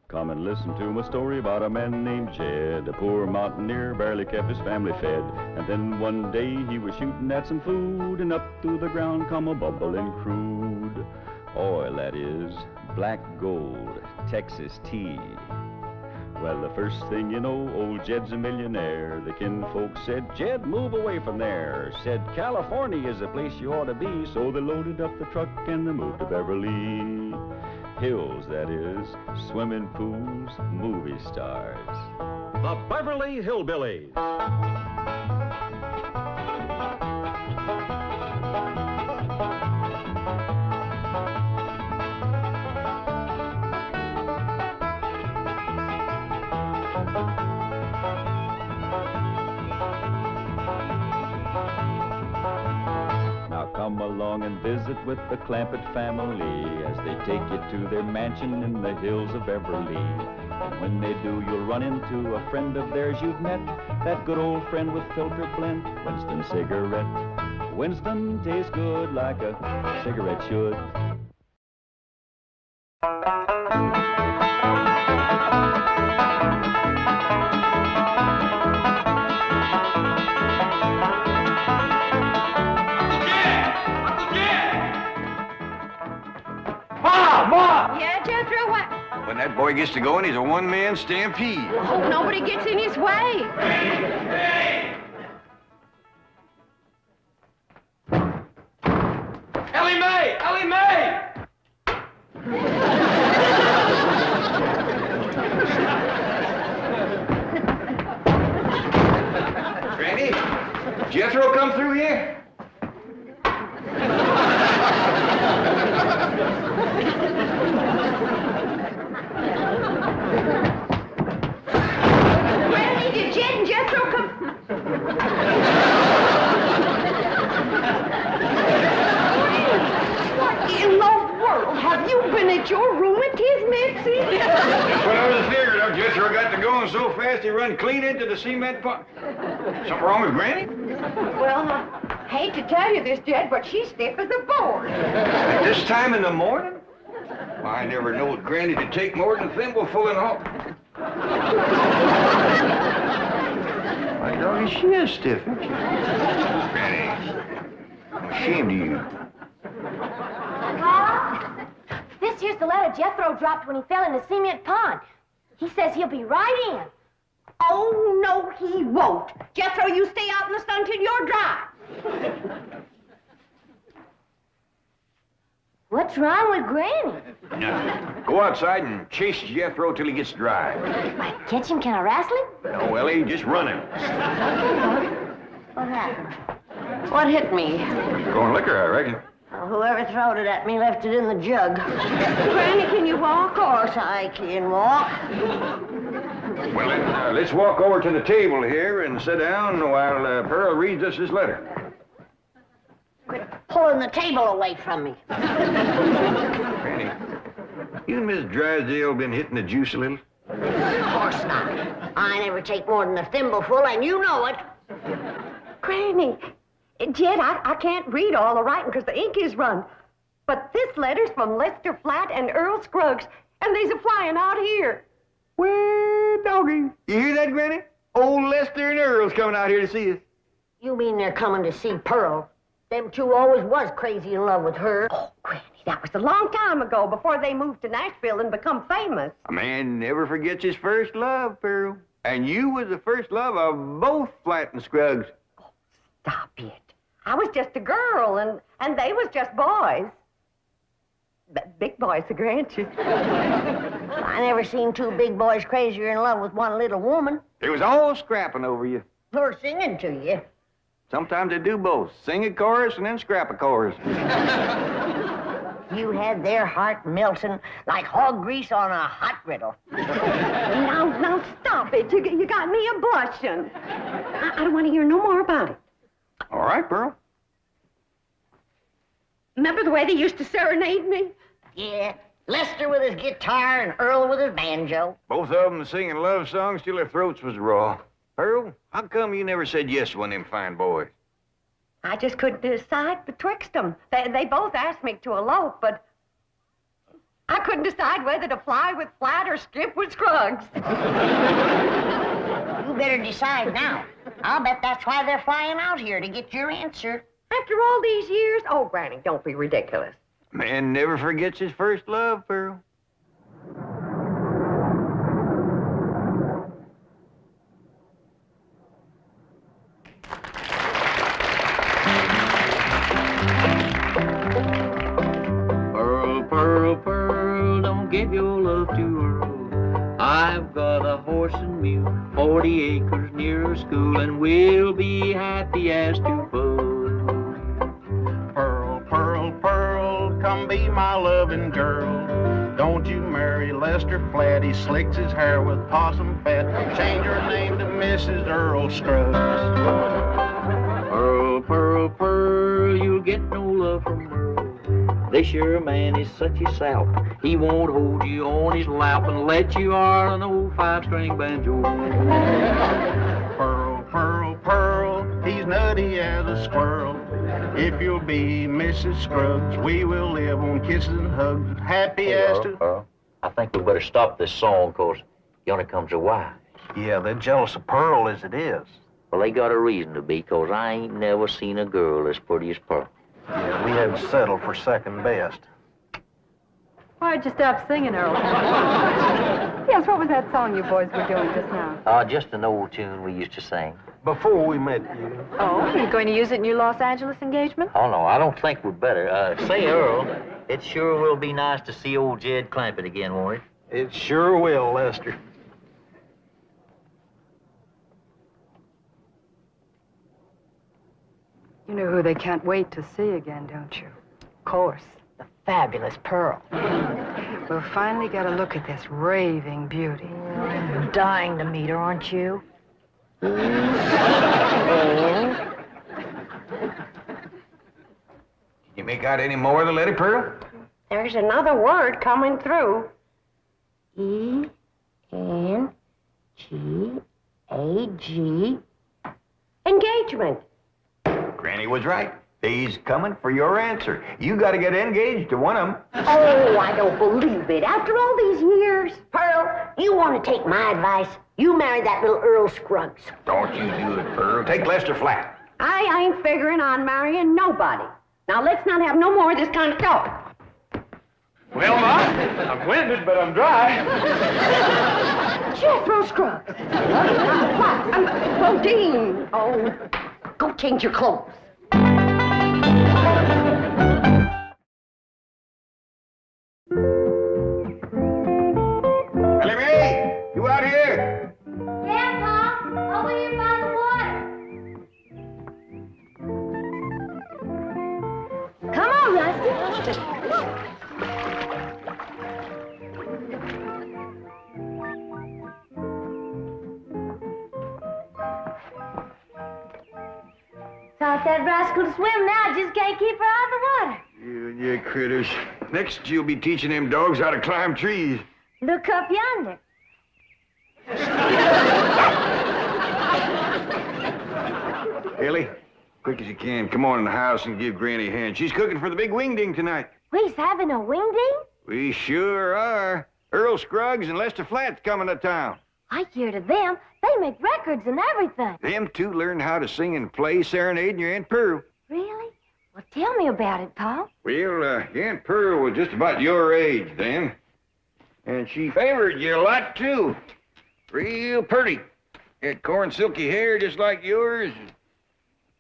Come and listen to my story about a man named Jed. A poor mountaineer, barely kept his family fed. And then one day he was shooting at some food, and up through the ground come a bubbling crude oil, that is, black gold, Texas tea. Well, the first thing you know, old Jed's a millionaire. The kinfolk said, Jed, move away from there. Said, California is the place you ought to be. So they loaded up the truck and they moved to Beverly Hills, that is, swimming pools, movie stars. The Beverly Hillbillies. Come along and visit with the Clampetts family as they take you to their mansion in the hills of Beverly. And when they do, you'll run into a friend of theirs you've met, that good old friend with filter blend, Winston cigarette. Winston tastes good like a cigarette should. Yeah, Jethro, what? When that boy gets to going, he's a one-man stampede. Hope nobody gets in his way. Hey! Elly May! Elly May! Granny, Jethro come through here? Granny, did Jed and Jethro come? What in the world? Have you been at your rheumatism, Mitzi? That's what I was figuring of. Jethro got to going so fast he run clean into the cement pot. Something wrong with Granny? Well, I hate to tell you this, Jed, but she's stiff as a board. At this time in the morning? I never knowed Granny to take more than a thimbleful and all. My doggy, she is stiff, isn't she? Granny, I'm ashamed of you. This here's the letter Jethro dropped when he fell in the cement pond. He says he'll be right in. Oh, no, he won't. Jethro, you stay out in the sun till you're dry. What's wrong with Granny? Now, go outside and chase Jethro till he gets dry. Might catch him, can I wrestle him? No, Elly, just run him. What happened? What hit me? Going liquor, I reckon. Well, whoever throwed it at me left it in the jug. Granny, can you walk? Of course I can walk. Well, then, let's walk over to the table here and sit down while Pearl reads us his letter. Quit pulling the table away from me. Granny, you and Miss Drysdale been hitting the juice a little? Of course not. I never take more than a thimbleful, and you know it. Granny, Jed, I can't read all the writing because the ink is run. But this letter's from Lester Flatt and Earl Scruggs, and they's a-flying out here. Well, doggy, you hear that, Granny? Old Lester and Earl's coming out here to see us. You mean they're coming to see Pearl? Them two always was crazy in love with her. Oh, Granny, that was a long time ago, before they moved to Nashville and become famous. A man never forgets his first love, Pearl. And you was the first love of both Flatt and Scruggs. Oh, stop it. I was just a girl, and they was just boys. Big boys, the grant you. I never seen two big boys crazier in love with one little woman. They was all scrapping over you. Her singing to you. Sometimes they do both. Sing a chorus and then scrap a chorus. You had their heart melting like hog grease on a hot griddle. Now, stop it. You got me a blushing. I don't want to hear no more about it. All right, Pearl. Remember the way they used to serenade me? Yeah, Lester with his guitar and Earl with his banjo. Both of them singing love songs till their throats was raw. Pearl, how come you never said yes to one of them fine boys? I just couldn't decide betwixt them. They both asked me to elope, but I couldn't decide whether to fly with Flatt or skip with Scruggs. You better decide now. I'll bet that's why they're flying out here, to get your answer. After all these years? Oh, Granny, don't be ridiculous. Man never forgets his first love, Pearl. Pearl, Pearl, Pearl, don't give your love to Earl. I've got a horse and mule, 40 acres near a school, and we'll be happy as two buds. Pearl, Pearl, Pearl, come be my loving girl. Don't you marry Lester Flatt, he slicks his hair with possum fat. Change her name to Mrs. Earl Scruggs. Pearl, Pearl, Pearl, you'll get no love from Earl. This your man is such a sap. He won't hold you on his lap and let you on an old 5-string banjo. Pearl, Pearl, Pearl, he's nutty as a squirrel. If you'll be Mrs. Scruggs, we will live on kisses and hugs, happy as to... Earl, I think we better stop this song, 'cause yonder comes a wife. Yeah, they're jealous of Pearl as it is. Well, they got a reason to be, 'cause I ain't never seen a girl as pretty as Pearl. Yeah, we haven't settled for second best. Why'd you stop singing, Earl? Yes, what was that song you boys were doing just now? Just an old tune we used to sing. Before we met you. Oh, are you going to use it in your Los Angeles engagement? Oh, no, I don't think we'd better. Say, Earl, it sure will be nice to see old Jed Clampett again, won't it? It sure will, Lester. You know who they can't wait to see again, don't you? Of course, the fabulous Pearl. We'll finally get a look at this raving beauty. I'm dying to meet her, aren't you? Can you make out any more of the letter, Pearl? There's another word coming through. E-N-G-A-G. Engagement. Granny was right. He's coming for your answer. You got to get engaged to one of them. Oh, I don't believe it. After all these years. Pearl, you want to take my advice? You marry that little Earl Scruggs. Don't you do it, Pearl. Take Lester Flatt. I ain't figuring on marrying nobody. Now, let's not have no more of this kind of talk. Well, Ma, I'm winded, but I'm dry. Jethro Scruggs. What? Dean. Oh, go change your clothes. Elly, you out here? Yeah, Pop. Over here by the water. Come on, Rusty. Taught that rascal to swim now, I just can't keep her out of the water. You and your critters. Next, you'll be teaching them dogs how to climb trees. Look up yonder. Elly, quick as you can, come on in the house and give Granny a hand. She's cooking for the big Wingding tonight. We's having a wingding? We sure are. Earl Scruggs and Lester Flatt's coming to town. I hear to them, they make records and everything. Them two learned how to sing and play serenading your Aunt Pearl. Really? Well, tell me about it, Pa. Well, your Aunt Pearl was just about your age then. And she favored you a lot, too. Real pretty. Had corn silky hair just like yours.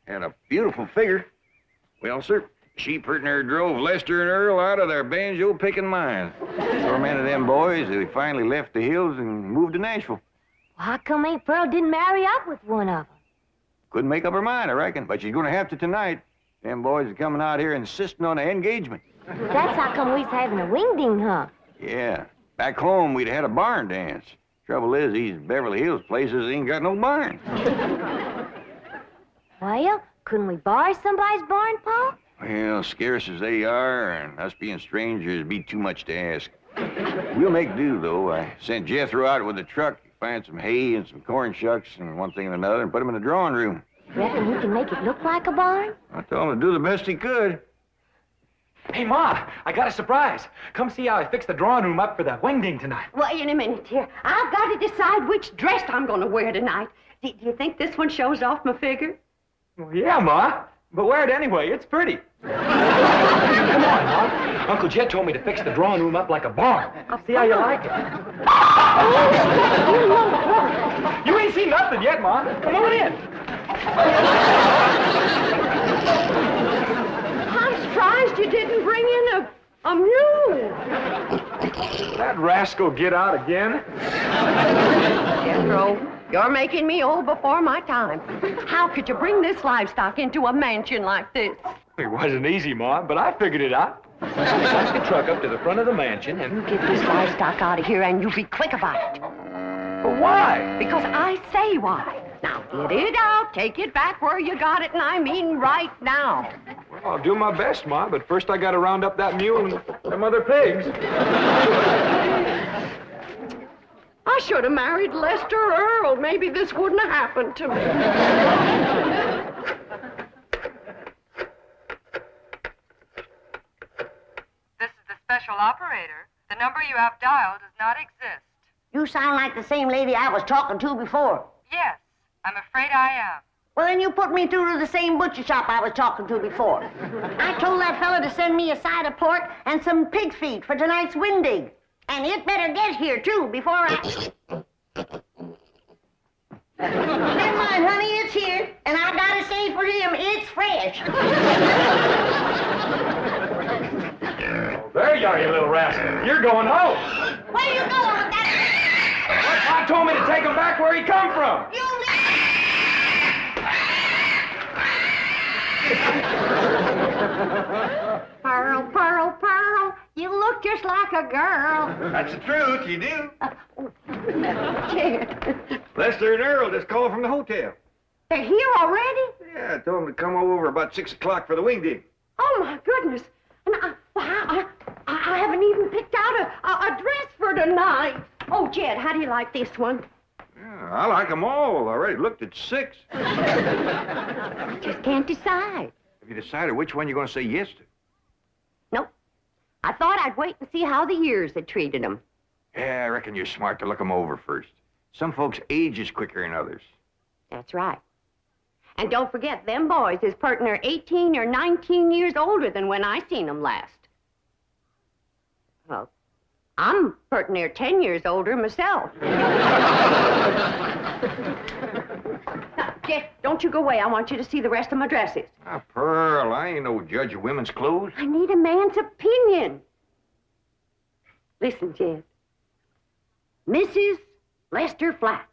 And a beautiful figure. Well, sir, she pretty near drove Lester and Earl out of their banjo-picking mines. Tormented them boys, they finally left the hills and moved to Nashville. Well, how come Aunt Pearl didn't marry up with one of them? Couldn't make up her mind, I reckon, but she's gonna have to tonight. Them boys are coming out here insisting on an engagement. Well, that's how come we's having a wingding, huh? Yeah. Back home, we'd had a barn dance. Trouble is, these Beverly Hills places ain't got no barn. Well, couldn't we borrow somebody's barn, Pa? Well, scarce as they are, and us being strangers, it'd be too much to ask. We'll make do, though. I sent Jethro out with a truck to find some hay and some corn shucks and one thing and another and put them in the drawing room. Reckon he can make it look like a barn? I told him to do the best he could. Hey, Ma, I got a surprise. Come see how I fixed the drawing room up for the Wingding tonight. Wait a minute here. I've got to decide which dress I'm going to wear tonight. Do you think this one shows off my figure? Well, yeah, Ma, but wear it anyway. It's pretty. Come on, Ma. Uncle Jed told me to fix the drawing room up like a barn. See how you like it. You ain't seen nothing yet, Ma. Come on in. I'm surprised you didn't bring in a mule. That rascal get out again? Jethro, you're making me old before my time. How could you bring this livestock into a mansion like this? It wasn't easy, Ma, but I figured it out. Back the truck up to the front of the mansion and... You get this livestock out of here and you be quick about it. But why? Because I say why. Now, get it out, take it back where you got it, and I mean right now. Well, I'll do my best, Ma, but first I gotta round up that mule and them other pigs. I should have married Lester Earl. Maybe this wouldn't have happened to me. This is the special operator. The number you have dialed does not exist. You sound like the same lady I was talking to before. Yes, I'm afraid I am. Well, then you put me through to the same butcher shop I was talking to before. I told that fella to send me a side of pork and some pig's feet for tonight's Wingding. And it better get here, too, before I... Never mind, honey, it's here. And I gotta say for him, it's fresh. Oh, there you are, you little rascal. You're going home. Where you going with that? I told me to take him back where he come from. You Pearl, Pearl, Pearl, you look just like a girl. That's the truth, you do. Jed, Lester and Earl just called from the hotel. they're here already? Yeah, I told them to come over about 6 o'clock for the Wingding. Oh, my goodness. And I haven't even picked out a dress for tonight. Oh, Jed, how do you like this one? Yeah, I like them all. I already looked at 6. Just can't decide. Have you decided which one you're going to say yes to? Nope. I thought I'd wait and see how the years had treated them. Yeah, I reckon you're smart to look them over first. Some folks age is quicker than others. That's right. And don't forget, them boys is pertin' near 18 or 19 years older than when I seen them last. Well, I'm pertin' near 10 years older myself. Now, Jeff, don't you go away. I want you to see the rest of my dresses. Ah, Pearl, I ain't no judge of women's clothes. I need a man's opinion. Listen, Jed. Mrs. Lester Flatt.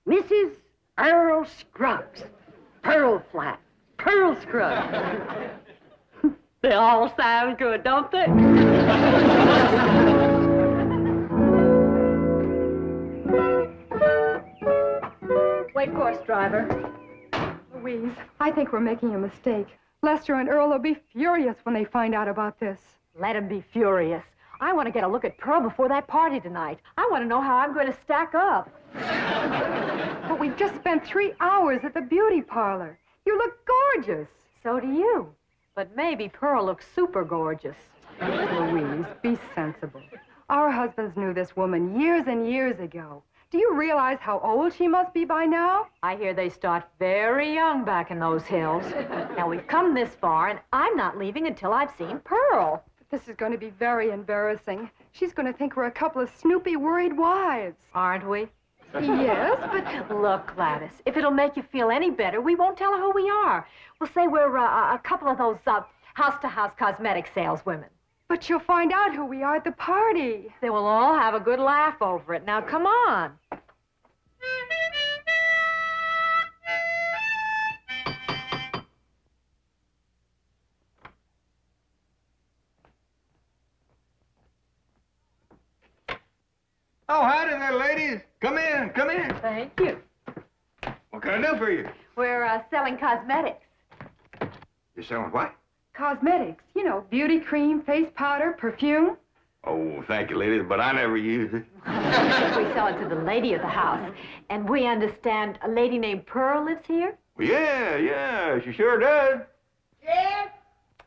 Mrs. Earl Scruggs. Pearl Flatt. Pearl Scruggs. They all sound good, don't they? Wait for us, driver. Louise, I think we're making a mistake. Lester and Earl will be furious when they find out about this. Let him be furious. I want to get a look at Pearl before that party tonight. I want to know how I'm going to stack up. But we've just spent 3 hours at the beauty parlor. You look gorgeous. So do you. But maybe Pearl looks super gorgeous. Louise, be sensible. Our husbands knew this woman years and years ago. Do you realize how old she must be by now? I hear they start very young back in those hills. Now, we've come this far, and I'm not leaving until I've seen Pearl. This is going to be very embarrassing. She's going to think we're a couple of snoopy, worried wives. Aren't we? Yes, but... Look, Gladys, if it'll make you feel any better, we won't tell her who we are. We'll say we're a couple of those house-to-house cosmetic saleswomen. But she'll find out who we are at the party. They will all have a good laugh over it. Now, come on. Oh, howdy there, ladies. Come in, come in. Thank you. What can I do for you? We're selling cosmetics. You're selling what? Cosmetics. You know, beauty cream, face powder, perfume. Oh, thank you, ladies, but I never use it. We sell it to the lady of the house. And we understand a lady named Pearl lives here? Well, yeah, she sure does. Jed,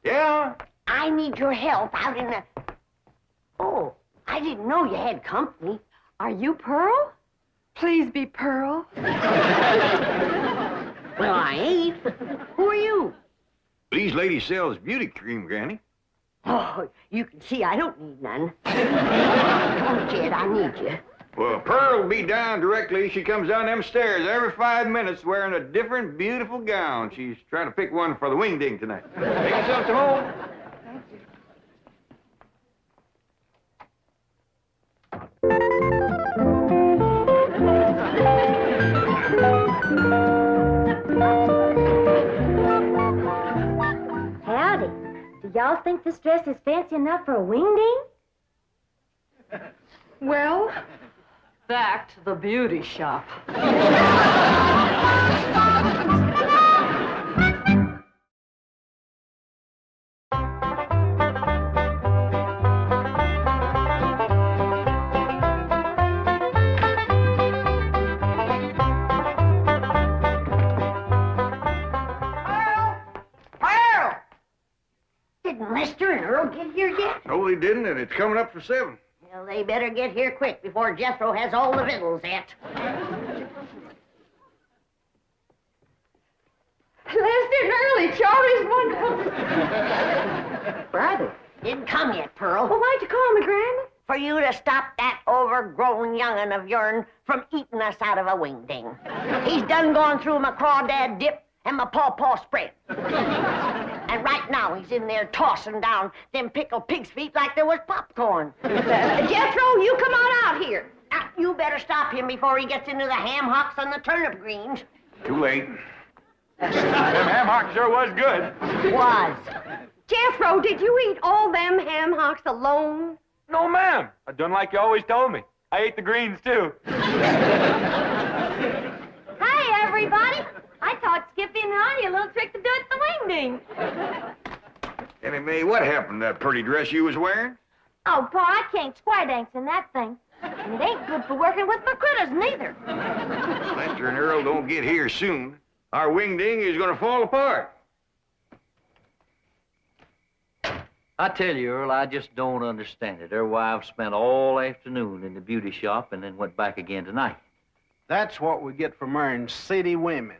Yeah? I need your help out in the... Oh, I didn't know you had company. Are you Pearl? Please be Pearl. Well, I ain't. Who are you? These ladies sells beauty cream, Granny. Oh, you can see I don't need none. Oh, Jed, I need you. Well, Pearl will be down directly. She comes down them stairs every 5 minutes wearing a different beautiful gown. She's trying to pick one for the Wingding tonight. Take yourself to home. Howdy. Do y'all think this dress is fancy enough for a Wingding? Well, back to the beauty shop. Didn't Lester and Earl get here yet? No, they didn't, and it's coming up for 7. Well, they better get here quick before Jethro has all the victuals at. Lester and Earl, it's always wonderful. Brother, didn't come yet, Pearl. Well, why'd you call me, Granny? For you to stop that overgrown young'un of yourn from eating us out of a Wingding. He's done gone through my crawdad dip and my pawpaw spread. And right now he's in there tossing down them pickled pig's feet like there was popcorn. Jethro, you come on out here. Now, you better stop him before he gets into the ham hocks and the turnip greens. Too late. Them ham hocks sure was good. Was. Jethro, did you eat all them ham hocks alone? No, ma'am. I done like you always told me. I ate the greens, too. Hi, everybody. I taught Skippy and Honey a little trick to do at the Wingding. Annie Mae, what happened to that pretty dress you was wearing? Oh, Pa, I can't square dance in that thing. And it ain't good for working with my critters, neither. Lester and Earl don't get here soon. Our Wingding is going to fall apart. I tell you, Earl, I just don't understand it. Their wives spent all afternoon in the beauty shop and then went back again tonight. That's what we get for marrying city women.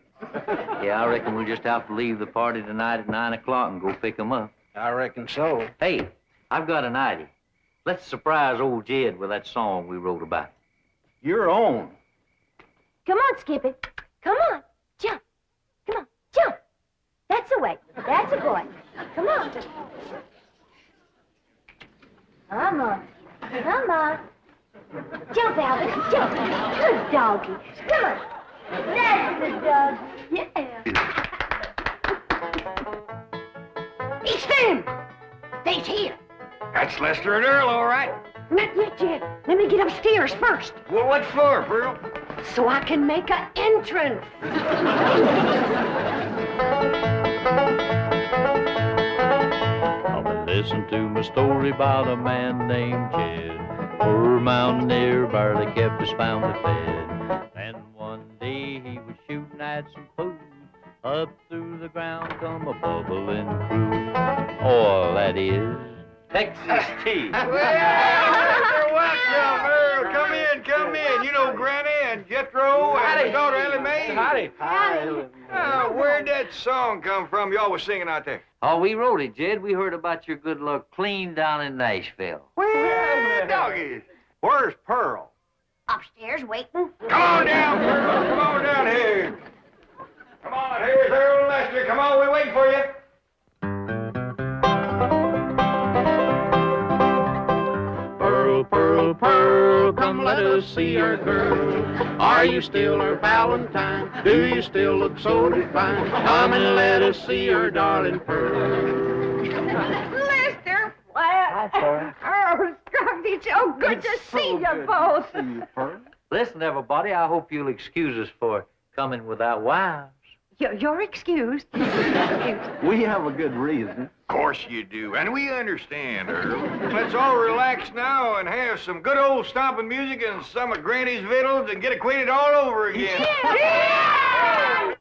Yeah, I reckon we'll just have to leave the party tonight at 9 o'clock and go pick 'em up. I reckon so. Hey, I've got an idea. Let's surprise old Jed with that song we wrote about. Your own. Come on, Skippy. Come on. Jump. Come on. Jump. That's the way. That's a boy. Come on. Come on. Come on. Jump, Albert. Jump. Good doggy. Come on. That's the dog. Yeah. It's them. They's here. That's Lester and Earl, all right. Not yet, Jed. Let me get upstairs first, Well, what for, Pearl? so I can make an entrance. Come and listen to my story about a man named Jed. Poor mountaineer barely kept his family fed. Then one day he was shooting at some food. Up through the ground come a bubbling crude. Oil, that is. Texas tea. Well, welcome, Earl. Come in. You know Granny and Jethro and his daughter Elly Mae. Howdy. Where'd that song come from you all was singing out there? Oh, we wrote it, Jed. We heard about your good luck clean down in Nashville. Where the doggies? Where's Pearl? Upstairs waiting. Come on down, Pearl. Come on down here. Come on, here's Earl and Lester. Come on, we're waiting for you. Pearl, Pearl, Pearl, come let us see our girl. Are you still her Valentine? Do you still look so divine? Come and let us see our darling Pearl. Lester Flatt. Oh, Scruggs, it's so good to see you both. See you, Pearl. Listen, everybody, I hope you'll excuse us for coming without wives. You're excused. We have a good reason. Of course you do, and we understand, Earl. Let's all relax now and have some good old stomping music and some of Granny's victuals and get acquainted all over again. Yeah!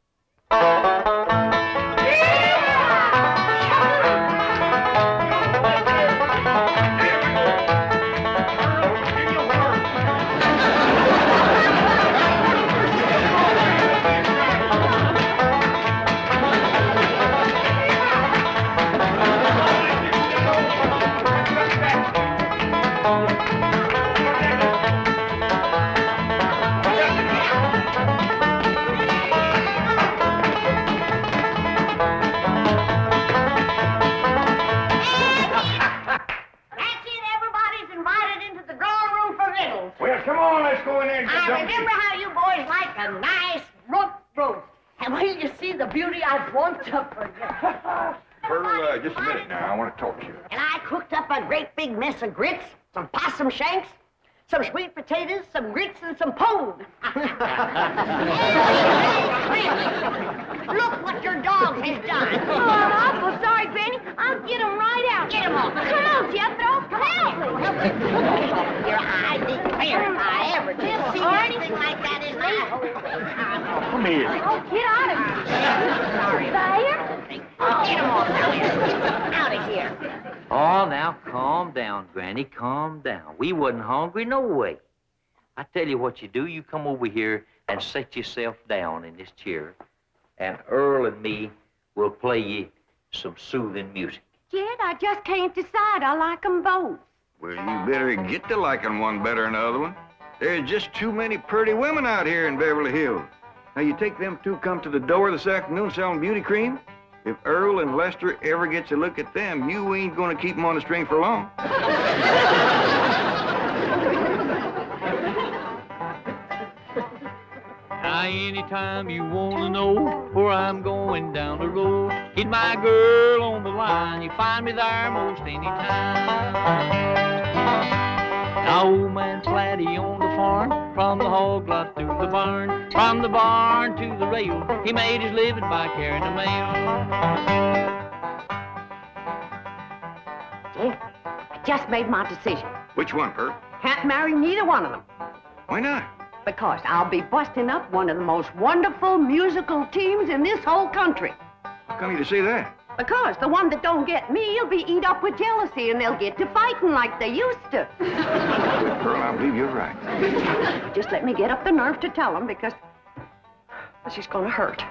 Well, come on, let's go in there and get I something. remember how you boys like a nice rump roast. And when you see the beauty I've warmed up for you. Pearl, just a minute now. I want to talk to you. And I cooked up a great big mess of grits, some possum shanks, some sweet potatoes, some grits, and some pone. Look what your dog has done. Oh, I'm awful sorry, Granny. I'll get him right out. Get him off. Come on, Jethro. Help me. Your I declare if I ever did see anything like that in my whole life. Come here. Oh, get out of here. Sorry. There. Get him off now. Out of here. Oh, now, calm down, Granny, calm down. We wasn't hungry no way. I tell you what you do. You come over here and set yourself down in this chair, and Earl and me will play you some soothing music. Jed, I just can't decide. I like 'em both. Well, you better get to liking one better than the other one. There's just too many pretty women out here in Beverly Hills. Now, you take them two come to the door this afternoon selling beauty cream. If Earl and Lester ever gets a look at them, you ain't gonna keep them on the string for long. Now, anytime you want to know where I'm going down the road, get my girl on the line. You find me there most any time. Now, old man Flatty on the farm, from the hog lot to the barn, from the barn to the rail, he made his living by carrying the mail. Jed, I just made my decision. Which one, Pearl? Can't marry neither one of them. Why not? Because I'll be busting up one of the most wonderful musical teams in this whole country. How come you to say that? Because the one that don't get me will be eat up with jealousy, and they'll get to fighting like they used to. Pearl, I believe you're right. Just let me get up the nerve to tell them, because this is gonna hurt.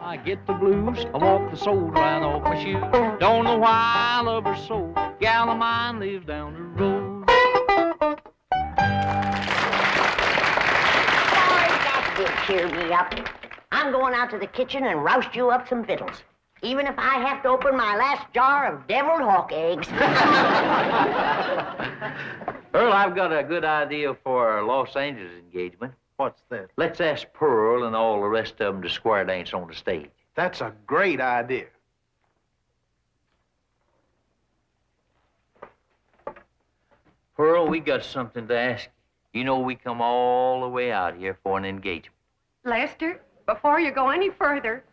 I get the blues, I walk the soul right off my shoe. Don't know why I love her so. Gal of mine lives down the road. Sorry, that did cheer me up. I'm going out to the kitchen and roust you up some victuals. Even if I have to open my last jar of deviled hawk eggs. Earl, I've got a good idea for our Los Angeles engagement. What's that? Let's ask Pearl and all the rest of them to square dance on the stage. That's a great idea. Pearl, we got something to ask you. You know we come all the way out here for an engagement. Lester, before you go any further,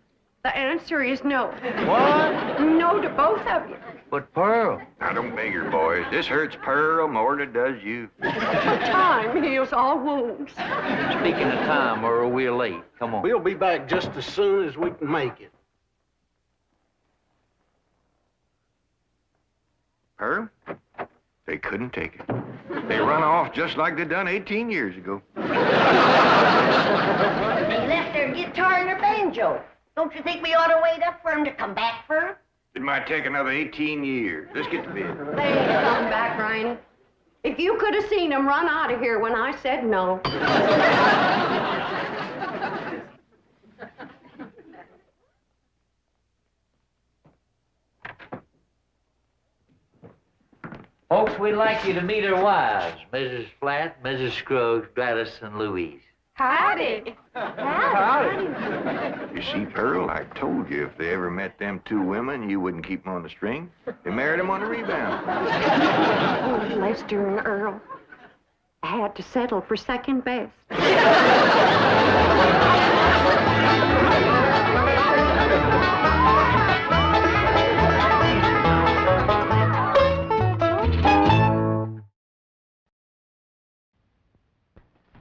the answer is no. What? No to both of you. But Pearl. Now, don't beg her, boys. This hurts Pearl more than it does you. Time heals all wounds. Speaking of time, Earl, we're late. Come on. We'll be back just as soon as we can make it. Pearl, they couldn't take it. They run off just like they done 18 years ago. They left their guitar and their banjo. Don't you think we ought to wait up for them to come back for her? It might take another 18 years. Let's get to bed. They ain't coming back, Ryan. If you could have seen them run out of here when I said no. Folks, we'd like you to meet our wives, Mrs. Flatt, Mrs. Scruggs, Gladys, and Louise. Howdy. You see, Pearl, I told you if they ever met them two women, you wouldn't keep them on the string. They married them on the rebound. Oh, Lester and Earl. I had to settle for second best.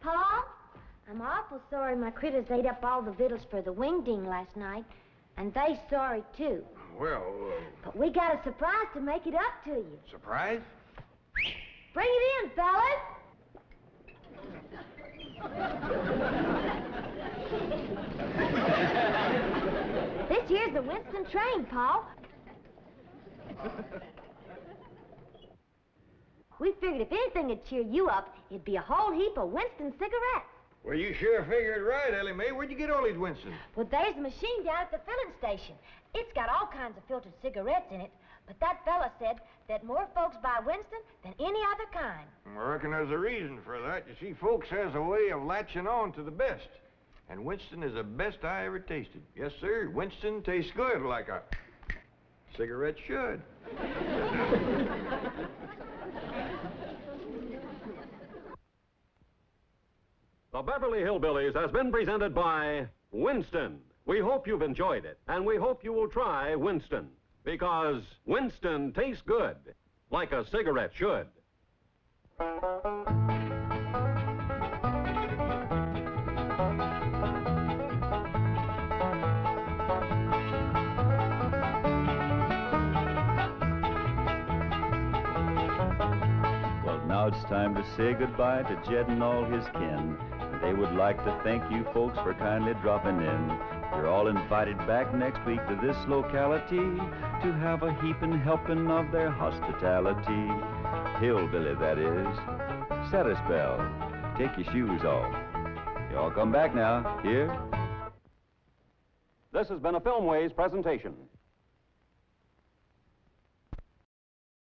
Paul, I'm awful sorry my critters ate up all the victuals for the Wingding last night, and they sorry too. Well, But we got a surprise to make it up to you. surprise? Bring it in, fellas. This here's the Winston train, Paul. We figured if anything would cheer you up, it'd be a whole heap of Winston cigarettes. Well, you sure figured right, Elly Mae. Where'd you get all these Winstons? Well, there's a machine down at the filling station. It's got all kinds of filtered cigarettes in it, but that fella said that more folks buy Winston than any other kind. I reckon there's a reason for that. You see, folks has a way of latching on to the best. And Winston is the best I ever tasted. Yes, sir. Winston tastes good like a cigarette should. The Beverly Hillbillies has been presented by Winston. We hope you've enjoyed it, and we hope you will try Winston, because Winston tastes good, like a cigarette should. Well, now it's time to say goodbye to Jed and all his kin. They would like to thank you folks for kindly dropping in. You're all invited back next week to this locality to have a heaping helping of their hospitality. Hillbilly, that is. Set a spell. Take your shoes off. Y'all come back now. Here. This has been a Filmways presentation.